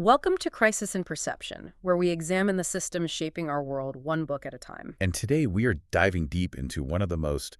Welcome to Crisis in Perception, where we examine the systems shaping our world one book at a time. And today we are diving deep into one of the most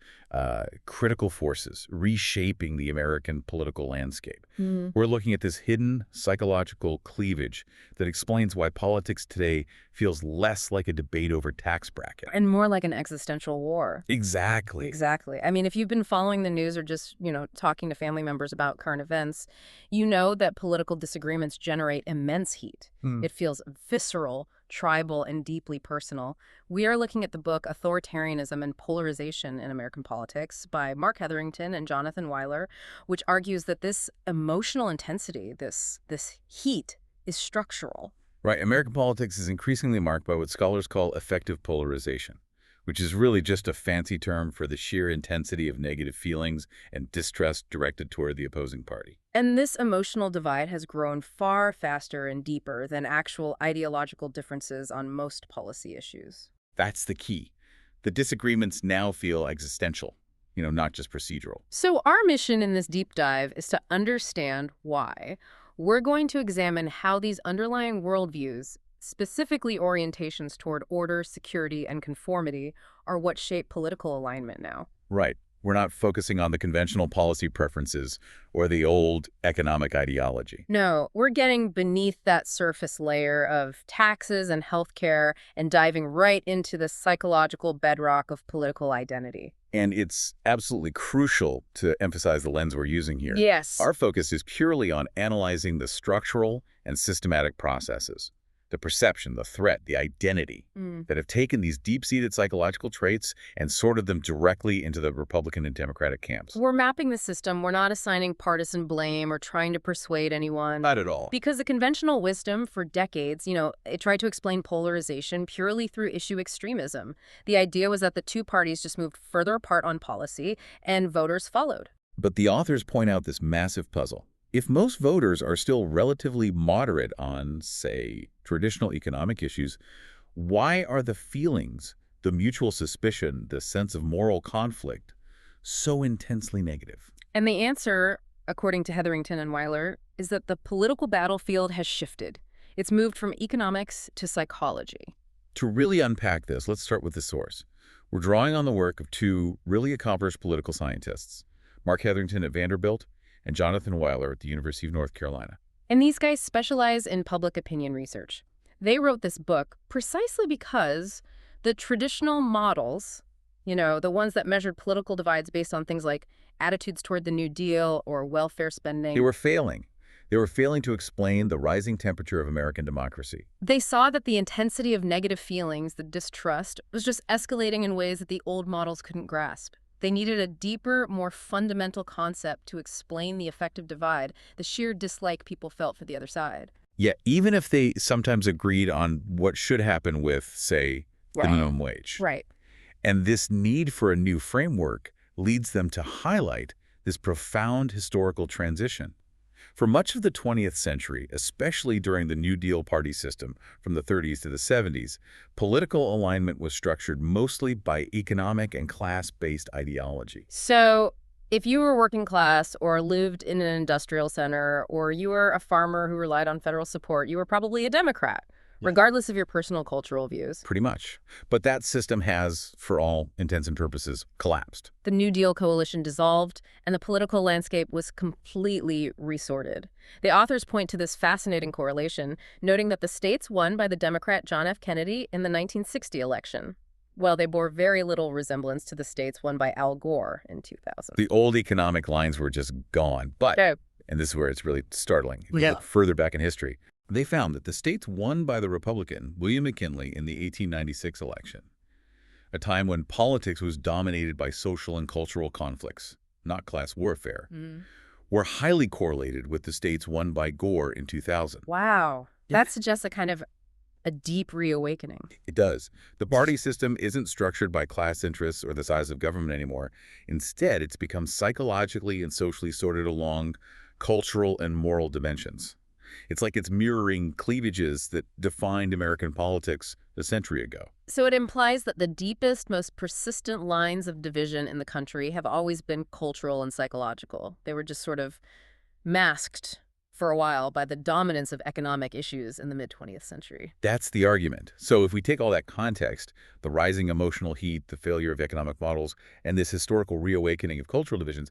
critical forces reshaping the American political landscape. We're looking at this hidden psychological cleavage that explains why politics today feels less like a debate over tax bracket. And more like an existential war. Exactly. Exactly. I mean, if you've been following the news or just, talking to family members about current events, you know that political disagreements generate immense heat. It feels visceral, tribal, and deeply personal. We are looking at the book Authoritarianism and Polarization in American Politics by Marc Hetherington and Jonathan Weiler, which argues that this emotional intensity, this heat, is structural. Right. American politics is increasingly marked by what scholars call effective polarization, which is really just a fancy term for the sheer intensity of negative feelings and distrust directed toward the opposing party. And this emotional divide has grown far faster and deeper than actual ideological differences on most policy issues. That's the key. The disagreements now feel existential, not just procedural. So our mission in this deep dive is to understand why. We're going to examine how these underlying worldviews, specifically orientations toward order, security, and conformity, are what shape political alignment now. Right. We're not focusing on the conventional policy preferences or the old economic ideology. No, we're getting beneath that surface layer of taxes and healthcare and diving right into the psychological bedrock of political identity. And it's absolutely crucial to emphasize the lens we're using here. Yes. Our focus is purely on analyzing the structural and systematic processes, the perception, the threat, the identity that have taken these deep-seated psychological traits and sorted them directly into the Republican and Democratic camps. We're mapping the system. We're not assigning partisan blame or trying to persuade anyone. Not at all. Because the conventional wisdom for decades, it tried to explain polarization purely through issue extremism. The idea was that the two parties just moved further apart on policy and voters followed. But the authors point out this massive puzzle. If most voters are still relatively moderate on, say, traditional economic issues, why are the feelings, the mutual suspicion, the sense of moral conflict so intensely negative? And the answer, according to Hetherington and Weiler, is that the political battlefield has shifted. It's moved from economics to psychology. To really unpack this, let's start with the source. We're drawing on the work of two really accomplished political scientists, Marc Hetherington at Vanderbilt and Jonathan Weiler at the University of North Carolina. And these guys specialize in public opinion research. They wrote this book precisely because the traditional models, the ones that measured political divides based on things like attitudes toward the New Deal or welfare spending. They were failing. They were failing to explain the rising temperature of American democracy. They saw that the intensity of negative feelings, the distrust, was just escalating in ways that the old models couldn't grasp. They needed a deeper, more fundamental concept to explain the effective divide, the sheer dislike people felt for the other side. Yeah, even if they sometimes agreed on what should happen with, say, the minimum wage. Right. And this need for a new framework leads them to highlight this profound historical transition. For much of the 20th century, especially during the New Deal party system from the 30s to the 70s, political alignment was structured mostly by economic and class-based ideology. So if you were working class or lived in an industrial center or you were a farmer who relied on federal support, you were probably a Democrat, regardless of your personal cultural views. Pretty much. But that system has, for all intents and purposes, collapsed. The New Deal coalition dissolved, and the political landscape was completely resorted. The authors point to this fascinating correlation, noting that the states won by the Democrat John F. Kennedy in the 1960 election, while they bore very little resemblance to the states won by Al Gore in 2000. The old economic lines were just gone. But, and this is where it's really startling, if you look further back in history, they found that the states won by the Republican, William McKinley, in the 1896 election, a time when politics was dominated by social and cultural conflicts, not class warfare, were highly correlated with the states won by Gore in 2000. Wow. That suggests a kind of a deep reawakening. It does. The party system isn't structured by class interests or the size of government anymore. Instead, it's become psychologically and socially sorted along cultural and moral dimensions. It's like it's mirroring cleavages that defined American politics a century ago. So it implies that the deepest, most persistent lines of division in the country have always been cultural and psychological. They were just sort of masked for a while by the dominance of economic issues in the mid-20th century. That's the argument. So if we take all that context, the rising emotional heat, the failure of economic models, and this historical reawakening of cultural divisions,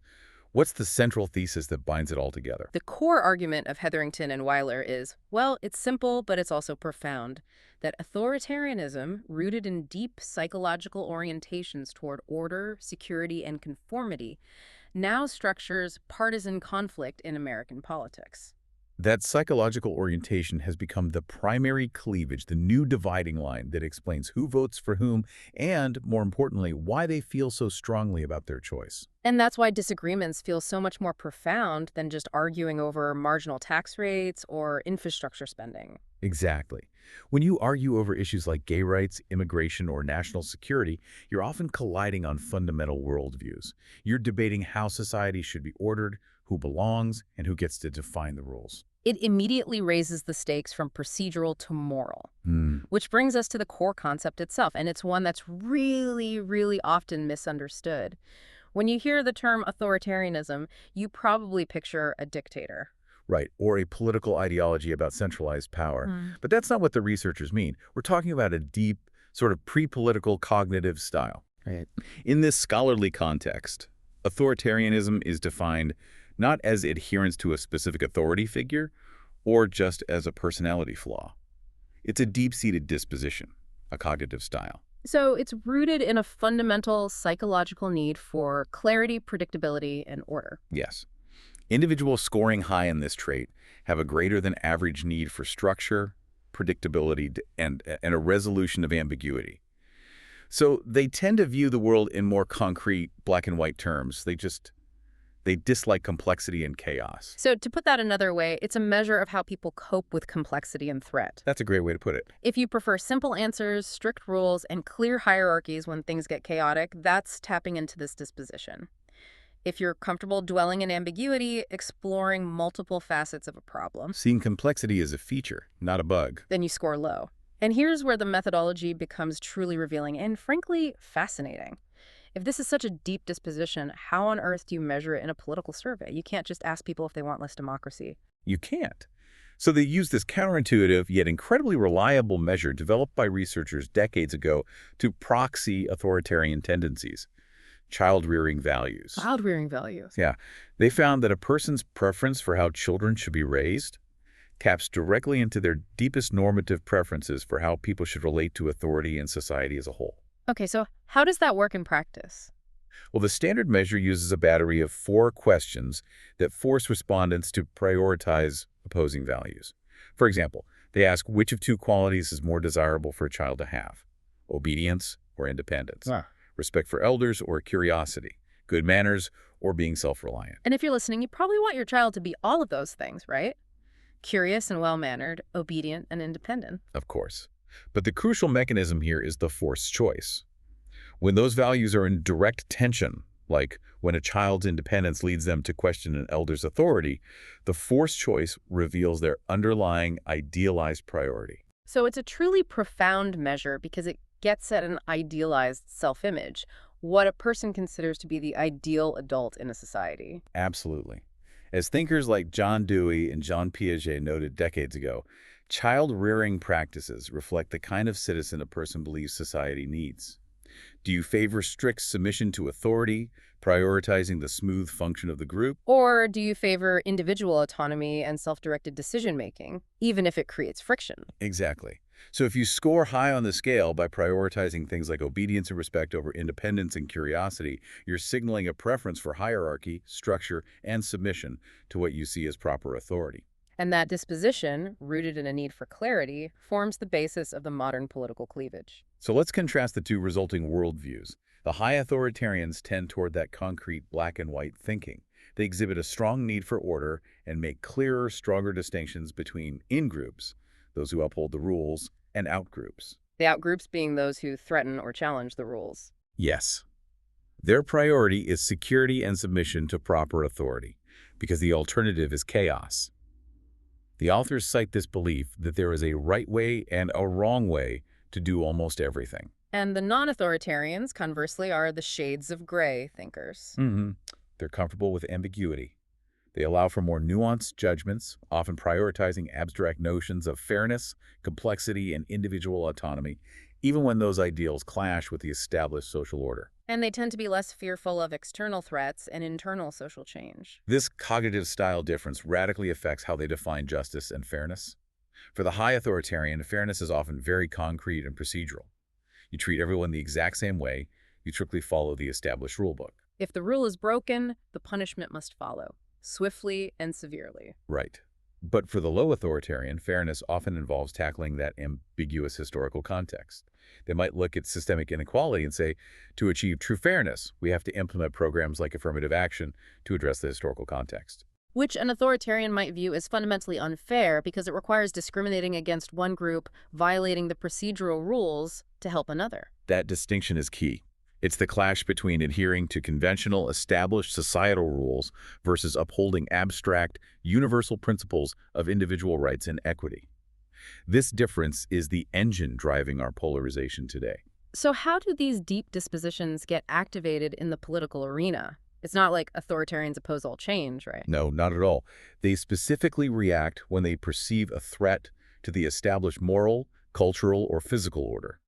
what's the central thesis that binds it all together? The core argument of Hetherington and Weiler is, well, it's simple, but it's also profound, that authoritarianism, rooted in deep psychological orientations toward order, security, and conformity, now structures partisan conflict in American politics. That psychological orientation has become the primary cleavage, the new dividing line that explains who votes for whom and, more importantly, why they feel so strongly about their choice. And that's why disagreements feel so much more profound than just arguing over marginal tax rates or infrastructure spending. Exactly. When you argue over issues like gay rights, immigration, or national security, you're often colliding on fundamental worldviews. You're debating how society should be ordered, who belongs, and who gets to define the rules. It immediately raises the stakes from procedural to moral, which brings us to the core concept itself, and it's one that's really, really often misunderstood. When you hear the term authoritarianism, you probably picture a dictator. Right, or a political ideology about centralized power. But that's not what the researchers mean. We're talking about a deep, sort of pre-political cognitive style. Right. In this scholarly context, authoritarianism is defined not as adherence to a specific authority figure or just as a personality flaw. It's a deep-seated disposition, a cognitive style. So it's rooted in a fundamental psychological need for clarity, predictability, and order. Yes. Individuals scoring high in this trait have a greater than average need for structure, predictability, and a resolution of ambiguity. So they tend to view the world in more concrete, black and white terms. They dislike complexity and chaos. So to put that another way, it's a measure of how people cope with complexity and threat. That's a great way to put it. If you prefer simple answers, strict rules, and clear hierarchies when things get chaotic, that's tapping into this disposition. If you're comfortable dwelling in ambiguity, exploring multiple facets of a problem, seeing complexity as a feature, not a bug, then you score low. And here's where the methodology becomes truly revealing and, frankly, fascinating. If this is such a deep disposition, how on earth do you measure it in a political survey? You can't just ask people if they want less democracy. You can't. So they use this counterintuitive yet incredibly reliable measure developed by researchers decades ago to proxy authoritarian tendencies. Child-rearing values. Child-rearing values. Yeah. They found that a person's preference for how children should be raised taps directly into their deepest normative preferences for how people should relate to authority and society as a whole. Okay, so how does that work in practice? Well, the standard measure uses a battery of 4 questions that force respondents to prioritize opposing values. For example, they ask which of 2 qualities is more desirable for a child to have: obedience or independence, respect for elders or curiosity, good manners or being self-reliant. And if you're listening, you probably want your child to be all of those things, right? Curious and well-mannered, obedient and independent. Of course. But the crucial mechanism here is the forced choice. When those values are in direct tension, like when a child's independence leads them to question an elder's authority, the forced choice reveals their underlying idealized priority. So it's a truly profound measure because it gets at an idealized self-image, what a person considers to be the ideal adult in a society. Absolutely. As thinkers like John Dewey and Jean Piaget noted decades ago, child-rearing practices reflect the kind of citizen a person believes society needs. Do you favor strict submission to authority, prioritizing the smooth function of the group? Or do you favor individual autonomy and self-directed decision-making, even if it creates friction? Exactly. So if you score high on the scale by prioritizing things like obedience and respect over independence and curiosity, you're signaling a preference for hierarchy, structure, and submission to what you see as proper authority. And that disposition, rooted in a need for clarity, forms the basis of the modern political cleavage. So let's contrast the 2 resulting worldviews. The high authoritarians tend toward that concrete black and white thinking. They exhibit a strong need for order and make clearer, stronger distinctions between in-groups, those who uphold the rules, and out-groups. The out-groups being those who threaten or challenge the rules. Yes. Their priority is security and submission to proper authority, because the alternative is chaos. The authors cite this belief that there is a right way and a wrong way to do almost everything. And the non-authoritarians, conversely, are the shades of gray thinkers. They're comfortable with ambiguity. They allow for more nuanced judgments, often prioritizing abstract notions of fairness, complexity, and individual autonomy, even when those ideals clash with the established social order. And they tend to be less fearful of external threats and internal social change. This cognitive style difference radically affects how they define justice and fairness. For the high authoritarian, fairness is often very concrete and procedural. You treat everyone the exact same way, you strictly follow the established rulebook. If the rule is broken, the punishment must follow, swiftly and severely. Right. But for the low authoritarian, fairness often involves tackling that ambiguous historical context. They might look at systemic inequality and say, to achieve true fairness, we have to implement programs like affirmative action to address the historical context. Which an authoritarian might view as fundamentally unfair because it requires discriminating against one group, violating the procedural rules to help another. That distinction is key. It's the clash between adhering to conventional, established societal rules versus upholding abstract, universal principles of individual rights and equity. This difference is the engine driving our polarization today. So how do these deep dispositions get activated in the political arena? It's not like authoritarians oppose all change, right? No, not at all. They specifically react when they perceive a threat to the established moral, cultural, or physical order.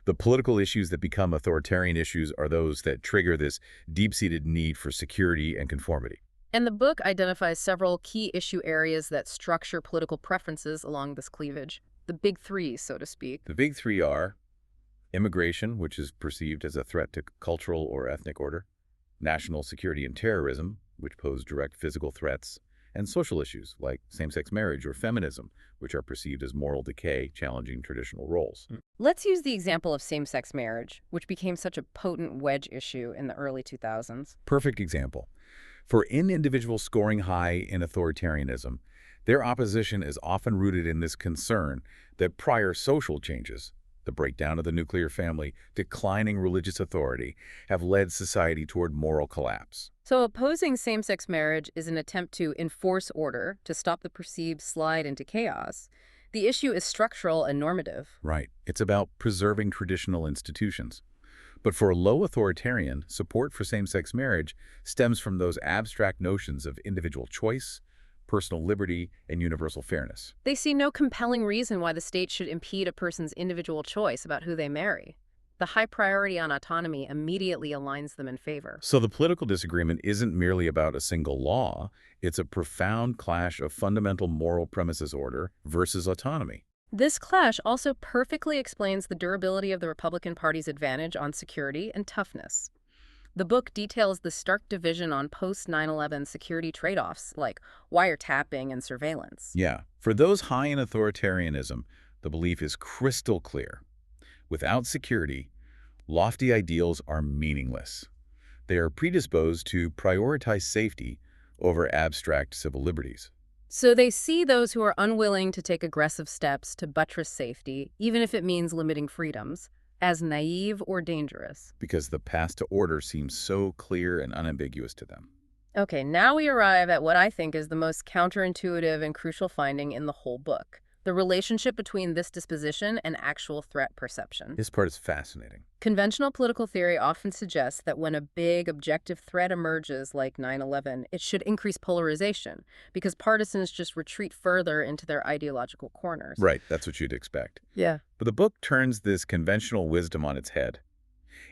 The political issues that become authoritarian issues are those that trigger this deep-seated need for security and conformity. And the book identifies several key issue areas that structure political preferences along this cleavage. The big three, so to speak. The big three are immigration, which is perceived as a threat to cultural or ethnic order, national security and terrorism, which pose direct physical threats, and social issues like same-sex marriage or feminism, which are perceived as moral decay, challenging traditional roles. Let's use the example of same-sex marriage, which became such a potent wedge issue in the early 2000s. Perfect example. For individuals scoring high in authoritarianism, their opposition is often rooted in this concern that prior social changes, the breakdown of the nuclear family, declining religious authority, have led society toward moral collapse. So opposing same-sex marriage is an attempt to enforce order, to stop the perceived slide into chaos. The issue is structural and normative. Right. It's about preserving traditional institutions. But for a low authoritarian, support for same-sex marriage stems from those abstract notions of individual choice, personal liberty, and universal fairness. They see no compelling reason why the state should impede a person's individual choice about who they marry. The high priority on autonomy immediately aligns them in favor. So the political disagreement isn't merely about a single law. It's a profound clash of fundamental moral premises order versus autonomy. This clash also perfectly explains the durability of the Republican Party's advantage on security and toughness. The book details the stark division on post-9/11 security trade-offs like wiretapping and surveillance. Yeah, for those high in authoritarianism, the belief is crystal clear. Without security, lofty ideals are meaningless. They are predisposed to prioritize safety over abstract civil liberties. So they see those who are unwilling to take aggressive steps to buttress safety, even if it means limiting freedoms, as naive or dangerous. Because the path to order seems so clear and unambiguous to them. Okay, now we arrive at what I think is the most counterintuitive and crucial finding in the whole book. The relationship between this disposition and actual threat perception. This part is fascinating. Conventional political theory often suggests that when a big objective threat emerges like 9/11, it should increase polarization because partisans just retreat further into their ideological corners. Right, that's what you'd expect. Yeah. But the book turns this conventional wisdom on its head.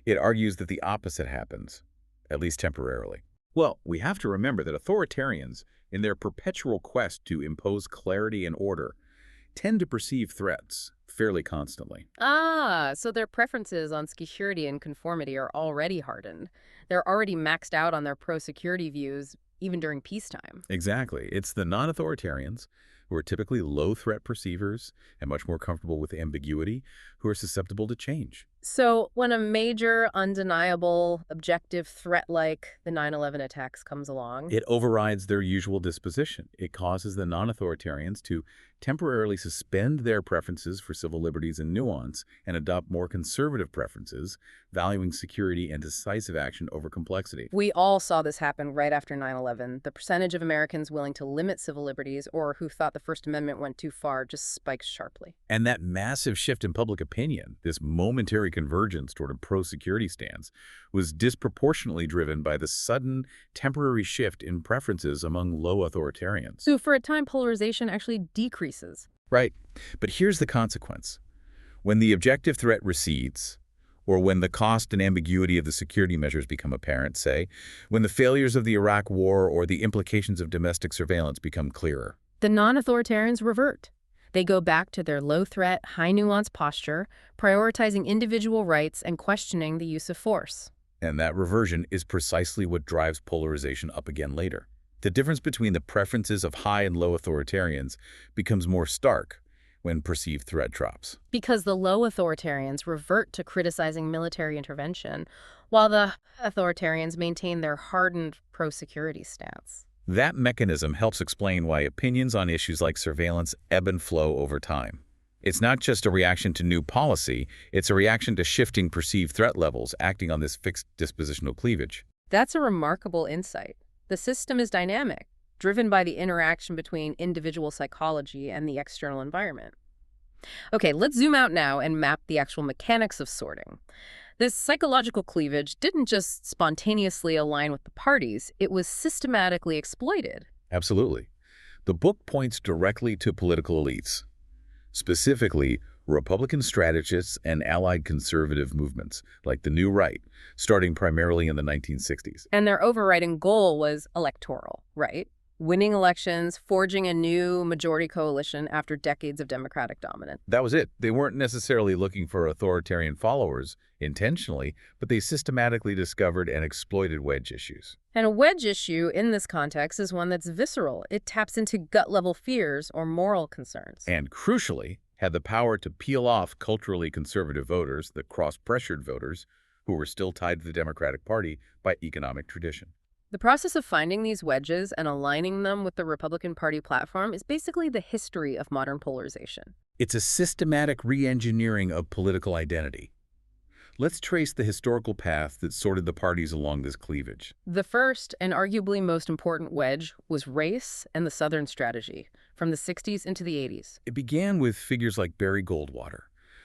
It argues that the opposite happens, at least temporarily. Well, we have to remember that authoritarians, in their perpetual quest to impose clarity and order, tend to perceive threats fairly constantly. So their preferences on security and conformity are already hardened. They're already maxed out on their pro-security views, even during peacetime. Exactly. It's the non-authoritarians, who are typically low-threat perceivers and much more comfortable with ambiguity, who are susceptible to change. So when a major, undeniable, objective threat like the 9/11 attacks comes along, It overrides their usual disposition. It causes the non-authoritarians to temporarily suspend their preferences for civil liberties and nuance and adopt more conservative preferences, valuing security and decisive action over complexity. we all saw this happen right after 9/11. The percentage of Americans willing to limit civil liberties or who thought the First Amendment went too far just spikes sharply. And that massive shift in public opinion, this momentary regulatory convergence toward a pro-security stance was disproportionately driven by the sudden, temporary shift in preferences among low authoritarians. So for a time, polarization actually decreases. Right. But here's the consequence. When the objective threat recedes, or when the cost and ambiguity of the security measures become apparent, say, when the failures of the Iraq War or the implications of domestic surveillance become clearer, the non-authoritarians revert. They go back to their low-threat, high-nuance posture, prioritizing individual rights and questioning the use of force. And that reversion is precisely what drives polarization up again later. The difference between the preferences of high and low authoritarians becomes more stark when perceived threat drops. Because the low authoritarians revert to criticizing military intervention, while the authoritarians maintain their hardened pro-security stance. That mechanism helps explain why opinions on issues like surveillance ebb and flow over time. It's not just a reaction to new policy, it's a reaction to shifting perceived threat levels acting on this fixed dispositional cleavage. That's a remarkable insight. The system is dynamic, driven by the interaction between individual psychology and the external environment. Okay, let's zoom out now and map the actual mechanics of sorting. This psychological cleavage didn't just spontaneously align with the parties, it was systematically exploited. Absolutely. The book points directly to political elites, specifically Republican strategists and allied conservative movements, like the New Right, starting primarily in the 1960s. And their overriding goal was electoral, right? Winning elections, forging a new majority coalition after decades of Democratic dominance. That was it. They weren't necessarily looking for authoritarian followers intentionally, but they systematically discovered and exploited wedge issues. And a wedge issue in this context is one that's visceral. It taps into gut-level fears or moral concerns. And crucially, had the power to peel off culturally conservative voters, the cross-pressured voters, who were still tied to the Democratic Party by economic tradition. The process of finding these wedges and aligning them with the Republican Party platform is basically the history of modern polarization. It's a systematic re-engineering of political identity. Let's trace the historical path that sorted the parties along this cleavage. The first and arguably most important wedge was race and the Southern strategy, from the 60s into the 80s. It began with figures like Barry Goldwater,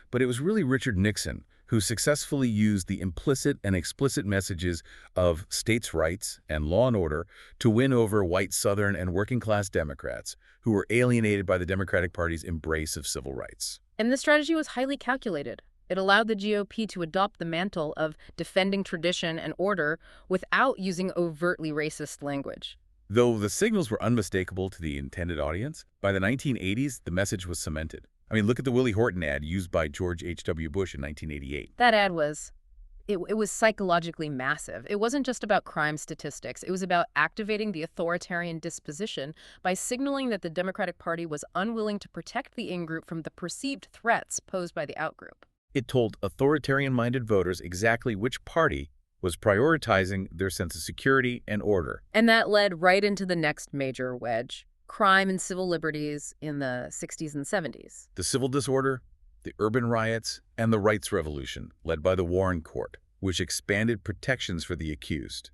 but it was really Richard Nixon who successfully used the implicit and explicit messages of states' rights and law and order to win over white Southern and working-class Democrats who were alienated by the Democratic Party's embrace of civil rights. And this strategy was highly calculated. It allowed the GOP to adopt the mantle of defending tradition and order without using overtly racist language. Though the signals were unmistakable to the intended audience, by the 1980s, the message was cemented. I mean, look at the Willie Horton ad used by George H.W. Bush in 1988. That ad was, it was psychologically massive. It wasn't just about crime statistics. It was about activating the authoritarian disposition by signaling that the Democratic Party was unwilling to protect the in-group from the perceived threats posed by the out-group. It told authoritarian-minded voters exactly which party was prioritizing their sense of security and order. And that led right into the next major wedge, crime and civil liberties in the 60s and 70s. The civil disorder, the urban riots, and the rights revolution led by the Warren Court, which expanded protections for the accused.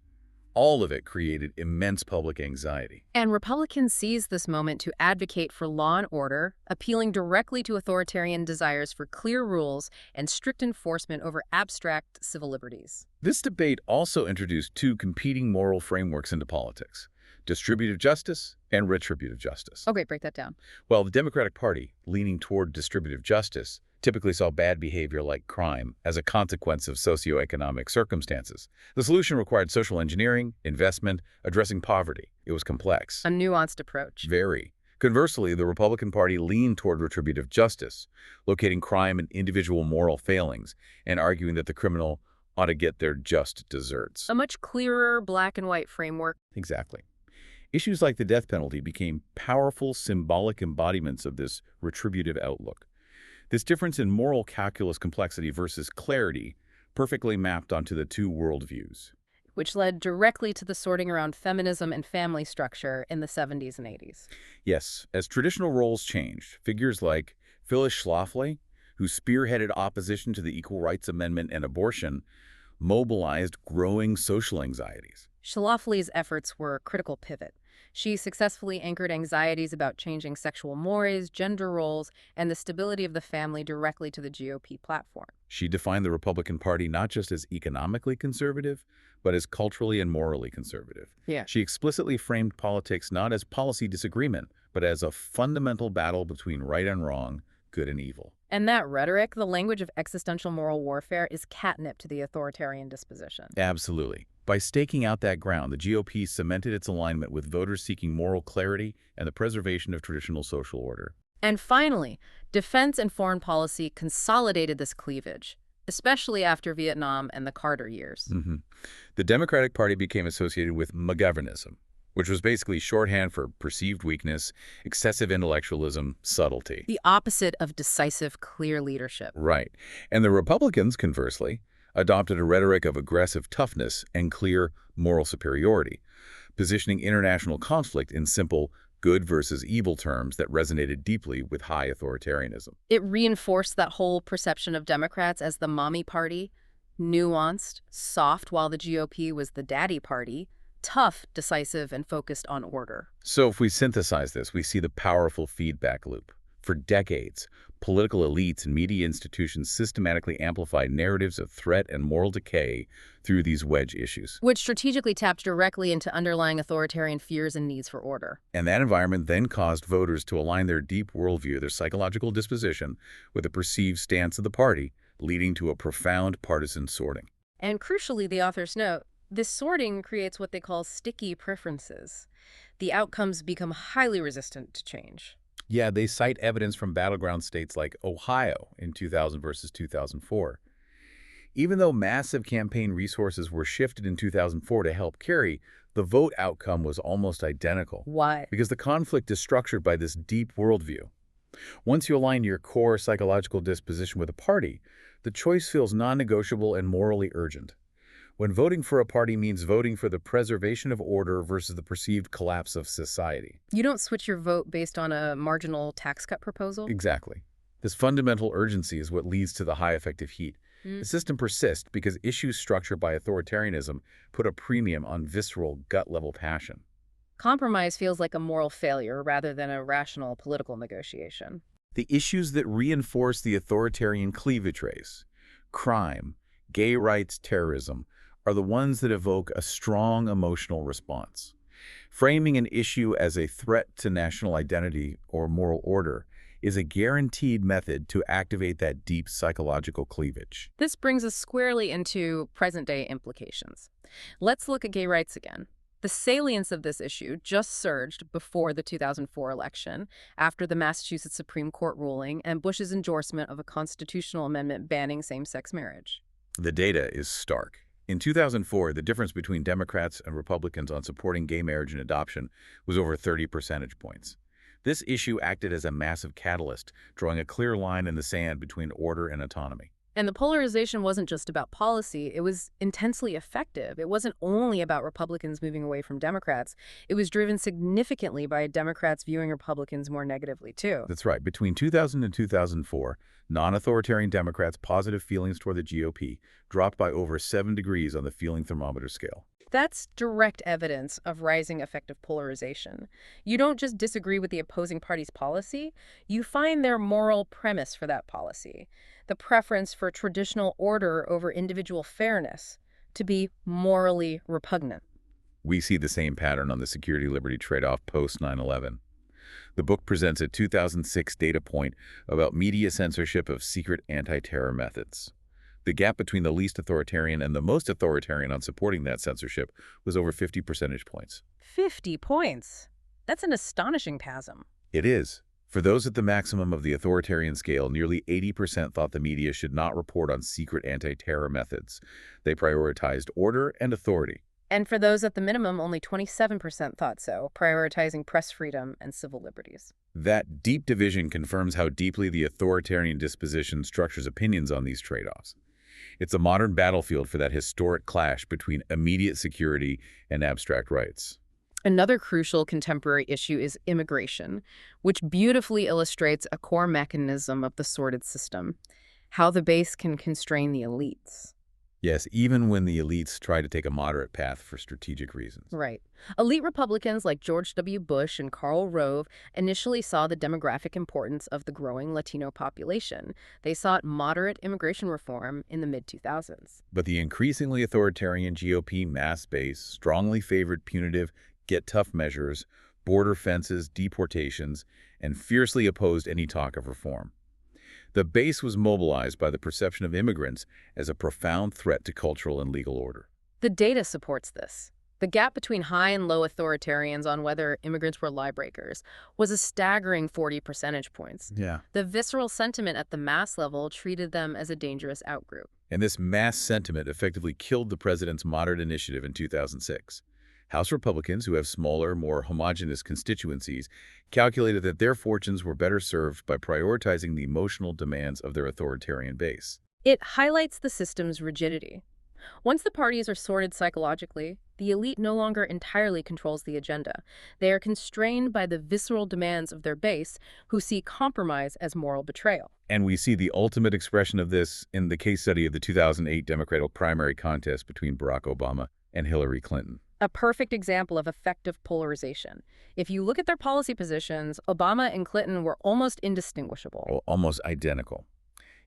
All of it created immense public anxiety. And Republicans seized this moment to advocate for law and order, appealing directly to authoritarian desires for clear rules and strict enforcement over abstract civil liberties. This debate also introduced two competing moral frameworks into politics: distributive justice and retributive justice. Okay, break that down. Well, the Democratic Party, leaning toward distributive justice, typically saw bad behavior like crime as a consequence of socioeconomic circumstances. The solution required social engineering, investment, addressing poverty. It was complex. A nuanced approach. Very. Conversely, the Republican Party leaned toward retributive justice, locating crime in individual moral failings and arguing that the criminal ought to get their just deserts. A much clearer black and white framework. Exactly. Issues like the death penalty became powerful symbolic embodiments of this retributive outlook. This difference in moral calculus complexity versus clarity perfectly mapped onto the two worldviews. Which led directly to the sorting around feminism and family structure in the 70s and 80s. Yes, as traditional roles changed, figures like Phyllis Schlafly, who spearheaded opposition to the Equal Rights Amendment and abortion, mobilized growing social anxieties. Schlafly's efforts were a critical pivot. She successfully anchored anxieties about changing sexual mores, gender roles, and the stability of the family directly to the GOP platform. She defined the Republican Party not just as economically conservative, but as culturally and morally conservative. Yeah. She explicitly framed politics not as policy disagreement, but as a fundamental battle between right and wrong, good and evil. And that rhetoric, the language of existential moral warfare, is catnip to the authoritarian disposition. Absolutely. By staking out that ground, the GOP cemented its alignment with voters seeking moral clarity and the preservation of traditional social order. And finally, defense and foreign policy consolidated this cleavage, especially after Vietnam and the Carter years. The Democratic Party became associated with McGovernism, which was basically shorthand for perceived weakness, excessive intellectualism, subtlety. The opposite of decisive, clear leadership. Right. And the Republicans, conversely, adopted a rhetoric of aggressive toughness and clear moral superiority, positioning international conflict in simple good versus evil terms that resonated deeply with high authoritarianism. It reinforced that whole perception of Democrats as the mommy party, nuanced, soft, while the GOP was the daddy party, tough, decisive, and focused on order. So if we synthesize this, we see the powerful feedback loop. For decades, political elites and media institutions systematically amplified narratives of threat and moral decay through these wedge issues. Which strategically tapped directly into underlying authoritarian fears and needs for order. And that environment then caused voters to align their deep worldview, their psychological disposition, with the perceived stance of the party, leading to a profound partisan sorting. And crucially, the authors note, this sorting creates what they call sticky preferences. The outcomes become highly resistant to change. Yeah, they cite evidence from battleground states like Ohio in 2000 versus 2004. Even though massive campaign resources were shifted in 2004 to help Kerry, the vote outcome was almost identical. Why? Because the conflict is structured by this deep worldview. Once you align your core psychological disposition with a party, the choice feels non-negotiable and morally urgent. When voting for a party means voting for the preservation of order versus the perceived collapse of society. You don't switch your vote based on a marginal tax cut proposal? Exactly. This fundamental urgency is what leads to the high effective heat. The system persists because issues structured by authoritarianism put a premium on visceral, gut-level passion. Compromise feels like a moral failure rather than a rational political negotiation. The issues that reinforce the authoritarian cleavage race, crime, gay rights, terrorism, are the ones that evoke a strong emotional response. Framing an issue as a threat to national identity or moral order is a guaranteed method to activate that deep psychological cleavage. This brings us squarely into present-day implications. Let's look at gay rights again. The salience of this issue just surged before the 2004 election, after the Massachusetts Supreme Court ruling and Bush's endorsement of a constitutional amendment banning same-sex marriage. The data is stark. In 2004, the difference between Democrats and Republicans on supporting gay marriage and adoption was over 30 percentage points. This issue acted as a massive catalyst, drawing a clear line in the sand between order and autonomy. And the polarization wasn't just about policy, it was intensely effective. It wasn't only about Republicans moving away from Democrats. It was driven significantly by Democrats viewing Republicans more negatively, too. That's right. Between 2000 and 2004, non-authoritarian Democrats' positive feelings toward the GOP dropped by over 7 degrees on the feeling thermometer scale. That's direct evidence of rising effective polarization. You don't just disagree with the opposing party's policy, you find their moral premise for that policy, the preference for traditional order over individual fairness, to be morally repugnant. We see the same pattern on the security-liberty trade-off post 9/11. The book presents a 2006 data point about media censorship of secret anti-terror methods. The gap between the least authoritarian and the most authoritarian on supporting that censorship was over 50 percentage points. 50 points? That's an astonishing chasm. It is. For those at the maximum of the authoritarian scale, nearly 80% thought the media should not report on secret anti-terror methods. They prioritized order and authority. And for those at the minimum, only 27% thought so, prioritizing press freedom and civil liberties. That deep division confirms how deeply the authoritarian disposition structures opinions on these trade-offs. It's a modern battlefield for that historic clash between immediate security and abstract rights. Another crucial contemporary issue is immigration, which beautifully illustrates a core mechanism of the sorted system, how the base can constrain the elites. Yes, even when the elites try to take a moderate path for strategic reasons. Right. Elite Republicans like George W. Bush and Karl Rove initially saw the demographic importance of the growing Latino population. They sought moderate immigration reform in the mid-2000s. But the increasingly authoritarian GOP mass base strongly favored punitive, get-tough measures, border fences, deportations, and fiercely opposed any talk of reform. The base was mobilized by the perception of immigrants as a profound threat to cultural and legal order. The data supports this. The gap between high and low authoritarians on whether immigrants were lawbreakers was a staggering 40 percentage points. Yeah. The visceral sentiment at the mass level treated them as a dangerous outgroup. And this mass sentiment effectively killed the president's moderate initiative in 2006. House Republicans, who have smaller, more homogeneous constituencies, calculated that their fortunes were better served by prioritizing the emotional demands of their authoritarian base. It highlights the system's rigidity. Once the parties are sorted psychologically, the elite no longer entirely controls the agenda. They are constrained by the visceral demands of their base, who see compromise as moral betrayal. And we see the ultimate expression of this in the case study of the 2008 Democratic primary contest between Barack Obama and Hillary Clinton. A perfect example of effective polarization. If you look at their policy positions, Obama and Clinton were almost indistinguishable. Well, almost identical.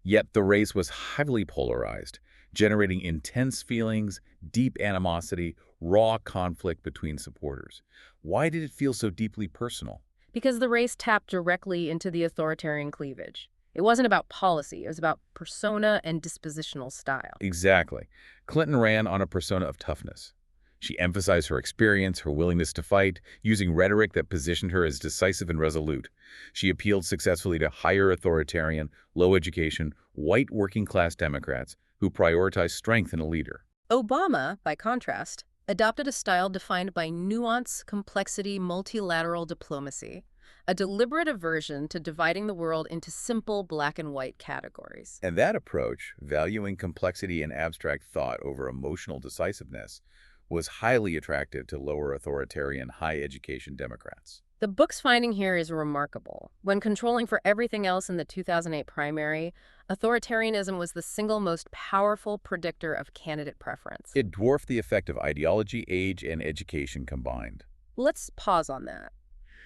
Yet the race was heavily polarized, generating intense feelings, deep animosity, raw conflict between supporters. Why did it feel so deeply personal? Because the race tapped directly into the authoritarian cleavage. It wasn't about policy, it was about persona and dispositional style. Exactly. Clinton ran on a persona of toughness. She emphasized her experience, her willingness to fight, using rhetoric that positioned her as decisive and resolute. She appealed successfully to higher authoritarian, low-education, white working-class Democrats who prioritized strength in a leader. Obama, by contrast, adopted a style defined by nuance, complexity, multilateral diplomacy, a deliberate aversion to dividing the world into simple black-and-white categories. And that approach, valuing complexity and abstract thought over emotional decisiveness, was highly attractive to lower authoritarian, high-education Democrats. The book's finding here is remarkable. When controlling for everything else in the 2008 primary, authoritarianism was the single most powerful predictor of candidate preference. It dwarfed the effect of ideology, age, and education combined. Let's pause on that.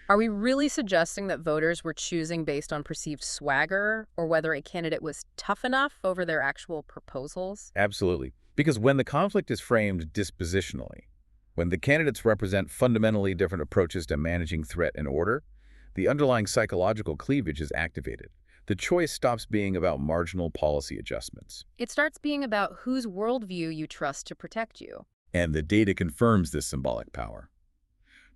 Are we really suggesting that voters were choosing based on perceived swagger, or whether a candidate was tough enough over their actual proposals? Absolutely. Because when the conflict is framed dispositionally, when the candidates represent fundamentally different approaches to managing threat and order, the underlying psychological cleavage is activated. The choice stops being about marginal policy adjustments. It starts being about whose worldview you trust to protect you. And the data confirms this symbolic power.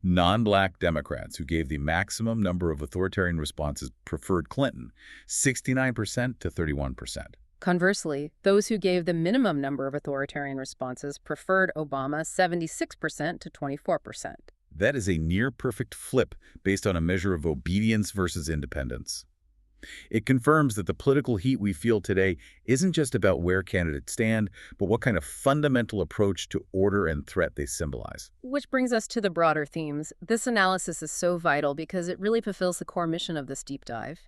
Non-black Democrats who gave the maximum number of authoritarian responses preferred Clinton, 69% to 31%. Conversely, those who gave the minimum number of authoritarian responses preferred Obama, 76% to 24%. That is a near-perfect flip based on a measure of obedience versus independence. It confirms that the political heat we feel today isn't just about where candidates stand, but what kind of fundamental approach to order and threat they symbolize. Which brings us to the broader themes. This analysis is so vital because it really fulfills the core mission of this deep dive.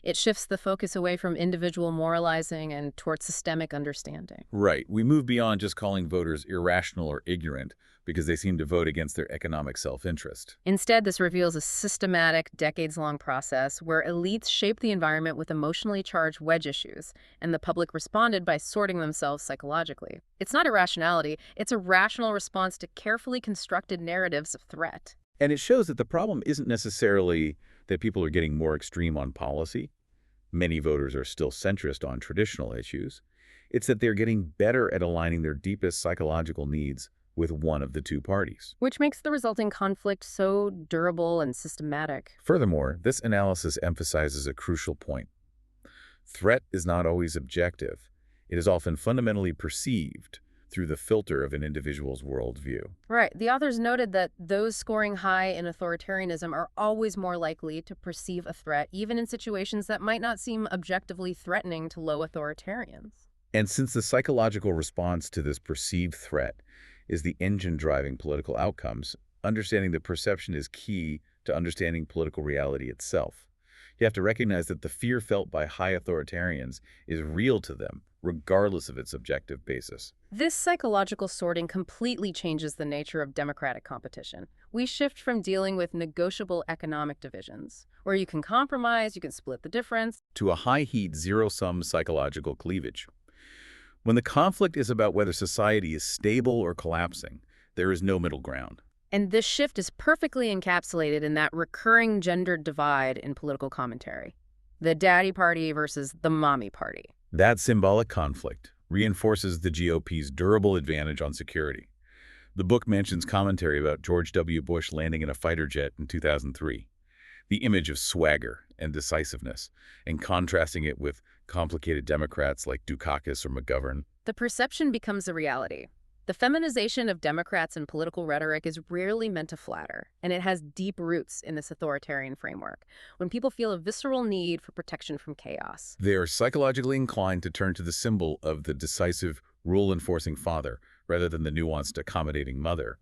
It shifts the focus away from individual moralizing and towards systemic understanding. Right. We move beyond just calling voters irrational or ignorant because they seem to vote against their economic self-interest. Instead, this reveals a systematic, decades-long process where elites shaped the environment with emotionally charged wedge issues, and the public responded by sorting themselves psychologically. It's not irrationality, it's a rational response to carefully constructed narratives of threat. And it shows that the problem isn't necessarily that people are getting more extreme on policy. Many voters are still centrist on traditional issues. It's that they're getting better at aligning their deepest psychological needs with one of the two parties. Which makes the resulting conflict so durable and systematic. Furthermore, this analysis emphasizes a crucial point. Threat is not always objective. It is often fundamentally perceived through the filter of an individual's worldview. Right. The authors noted that those scoring high in authoritarianism are always more likely to perceive a threat, even in situations that might not seem objectively threatening to low authoritarians. And since the psychological response to this perceived threat is the engine driving political outcomes, understanding the perception is key to understanding political reality itself. You have to recognize that the fear felt by high authoritarians is real to them, regardless of its objective basis. This psychological sorting completely changes the nature of democratic competition. We shift from dealing with negotiable economic divisions, where you can compromise, you can split the difference, to a high-heat, zero-sum psychological cleavage. When the conflict is about whether society is stable or collapsing, there is no middle ground. And this shift is perfectly encapsulated in that recurring gendered divide in political commentary. The daddy party versus the mommy party. That symbolic conflict reinforces the GOP's durable advantage on security. The book mentions commentary about George W. Bush landing in a fighter jet in 2003. The image of swagger and decisiveness, and contrasting it with complicated Democrats like Dukakis or McGovern. The perception becomes a reality. The feminization of Democrats and political rhetoric is rarely meant to flatter, and it has deep roots in this authoritarian framework, when people feel a visceral need for protection from chaos. They are psychologically inclined to turn to the symbol of the decisive, rule-enforcing father, rather than the nuanced, accommodating mother.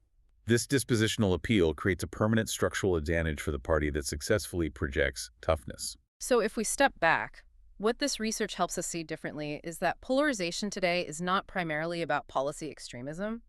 This dispositional appeal creates a permanent structural advantage for the party that successfully projects toughness. So if we step back, what this research helps us see differently is that polarization today is not primarily about policy extremism.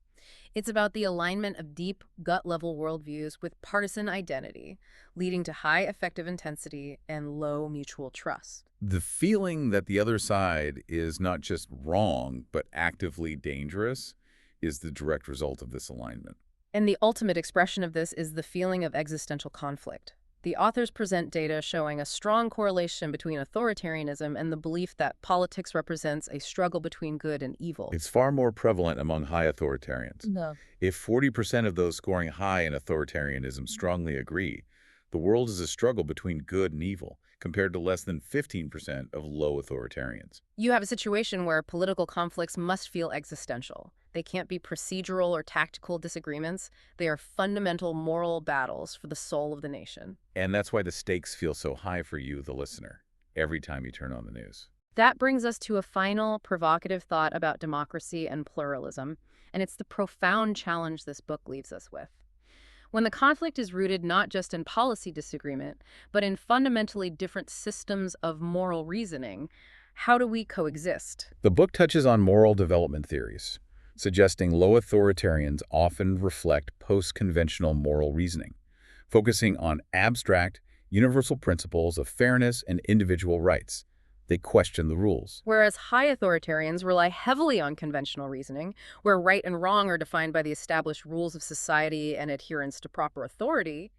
It's about the alignment of deep, gut-level worldviews with partisan identity, leading to high affective intensity and low mutual trust. The feeling that the other side is not just wrong, but actively dangerous, is the direct result of this alignment. And the ultimate expression of this is the feeling of existential conflict. The authors present data showing a strong correlation between authoritarianism and the belief that politics represents a struggle between good and evil. It's far more prevalent among high authoritarians. No. If 40% of those scoring high in authoritarianism strongly agree, the world is a struggle between good and evil, compared to less than 15% of low authoritarians. You have a situation where political conflicts must feel existential. They can't be procedural or tactical disagreements. They are fundamental moral battles for the soul of the nation. And that's why the stakes feel so high for you, the listener, every time you turn on the news. That brings us to a final, provocative thought about democracy and pluralism, and it's the profound challenge this book leaves us with. When the conflict is rooted not just in policy disagreement, but in fundamentally different systems of moral reasoning, how do we coexist? The book touches on moral development theories, suggesting low authoritarians often reflect post-conventional moral reasoning, focusing on abstract, universal principles of fairness and individual rights. They question the rules. Whereas high authoritarians rely heavily on conventional reasoning, where right and wrong are defined by the established rules of society and adherence to proper authority,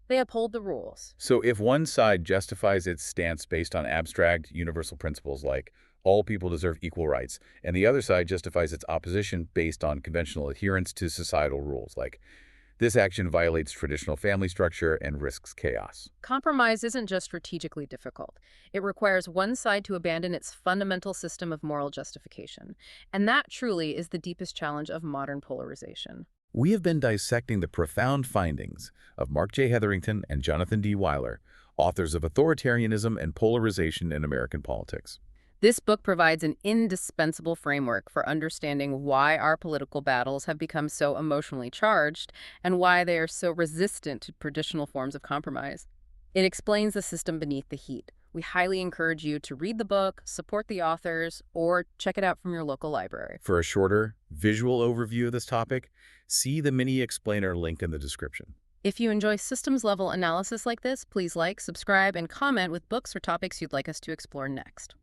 they uphold the rules. So if one side justifies its stance based on abstract, universal principles like all people deserve equal rights, and the other side justifies its opposition based on conventional adherence to societal rules like this action violates traditional family structure and risks chaos. Compromise isn't just strategically difficult. It requires one side to abandon its fundamental system of moral justification. And that truly is the deepest challenge of modern polarization. We have been dissecting the profound findings of Marc J. Hetherington and Jonathan D. Weiler, authors of Authoritarianism and Polarization in American Politics. This book provides an indispensable framework for understanding why our political battles have become so emotionally charged and why they are so resistant to traditional forms of compromise. It explains the system beneath the heat. We highly encourage you to read the book, support the authors, or check it out from your local library. For a shorter, visual overview of this topic, see the mini explainer linked in the description. If you enjoy systems-level analysis like this, please like, subscribe, and comment with books or topics you'd like us to explore next.